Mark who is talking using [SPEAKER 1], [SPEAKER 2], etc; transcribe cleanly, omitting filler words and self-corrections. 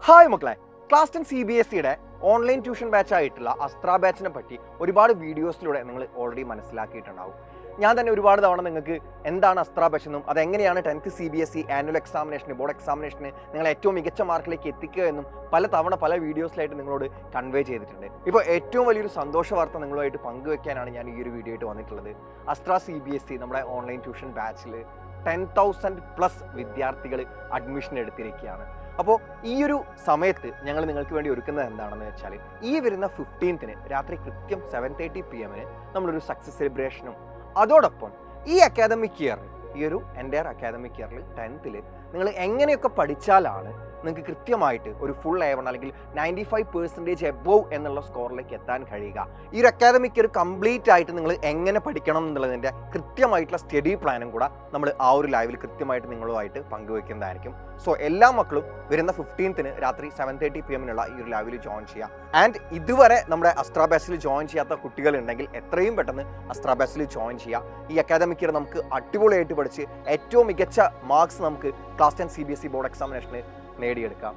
[SPEAKER 1] Hi മക്കളെ, class 10 CBSE online tuition batch ആയിട്ടുള്ള അസ്ത്ര ബാച്ചിനെ പറ്റി ഒരുപാട് വീഡിയോസിലൂടെ നിങ്ങൾ ഓൾറെഡി മനസ്സിലാക്കിയിട്ടുണ്ടാവും. ഞാൻ തന്നെ ഒരുപാട് തവണ നിങ്ങൾക്ക് എന്താണ് അസ്ത്ര ബാച്ച് എന്നും അതെങ്ങനെയാണ് 10th CBSE ആനുവൽ എക്സാമിനേഷന് ബോർഡ് എക്സാമിനേഷന് നിങ്ങൾ ഏറ്റവും മികച്ച മാർക്കിലേക്ക് എത്തിക്കുക എന്നും പല വീഡിയോസിലായിട്ട് നിങ്ങളോട് കൺവേ ചെയ്തിട്ടുണ്ട്. ഇപ്പോൾ ഏറ്റവും വലിയൊരു സന്തോഷ വാർത്ത നിങ്ങളുമായിട്ട് പങ്കുവെക്കാനാണ് ഞാൻ ഈ ഒരു വീഡിയോ ആയിട്ട് വന്നിട്ടുള്ളത്. അസ്ത്ര CBSE നമ്മുടെ ഓൺലൈൻ ട്യൂഷൻ ബാച്ചിൽ 10,000+ വിദ്യാർത്ഥികൾ അഡ്മിഷൻ എടുത്തിരിക്കുകയാണ്. അപ്പോൾ ഈ ഒരു സമയത്ത് ഞങ്ങൾ നിങ്ങൾക്ക് വേണ്ടി ഒരുക്കുന്നത് എന്താണെന്ന് വെച്ചാൽ, ഈ വരുന്ന 15th രാത്രി കൃത്യം 7:30 PM നമ്മളൊരു സക്സസ് സെലിബ്രേഷനും അതോടൊപ്പം ഈ അക്കാദമിക് ഇയർ, ഈ ഒരു എൻ്റയർ അക്കാദമിക് ഇയറിൽ 10th നിങ്ങൾ എങ്ങനെയൊക്കെ പഠിച്ചാലാണ് നിങ്ങൾക്ക് കൃത്യമായിട്ട് ഒരു ഫുൾ A1 അല്ലെങ്കിൽ 95% എബോവ് എന്നുള്ള സ്കോറിലേക്ക് എത്താൻ കഴിയുക, ഈ ഒരു അക്കാദമിക് ഇയർ കംപ്ലീറ്റ് ആയിട്ട് നിങ്ങൾ എങ്ങനെ പഠിക്കണം എന്നുള്ളതിൻ്റെ കൃത്യമായിട്ടുള്ള സ്റ്റഡി പ്ലാനും കൂടെ നമ്മൾ ആ ഒരു ലൈവിൽ കൃത്യമായിട്ട് നിങ്ങളുമായിട്ട് പങ്കുവെക്കുന്നതായിരിക്കും. സോ എല്ലാ മക്കളും വരുന്ന 15th രാത്രി 7:30 PM ഈ ഒരു ലൈവിൽ ജോയിൻ ചെയ്യുക. ആൻഡ് ഇതുവരെ നമ്മുടെ അസ്ത്ര ബാച്ചിൽ ജോയിൻ ചെയ്യാത്ത കുട്ടികളുണ്ടെങ്കിൽ എത്രയും പെട്ടെന്ന് അസ്ത്ര ബാച്ചിൽ ജോയിൻ ചെയ്യുക. ഈ അക്കാദമിക് ഇയർ നമുക്ക് അടിപൊളിയായിട്ട് പഠിച്ച് ഏറ്റവും മികച്ച മാർക്സ് നമുക്ക് ക്ലാസ് 10 CBSE ബോർഡ് എക്സാമിനേഷന് നേടിയെടുക്കാം.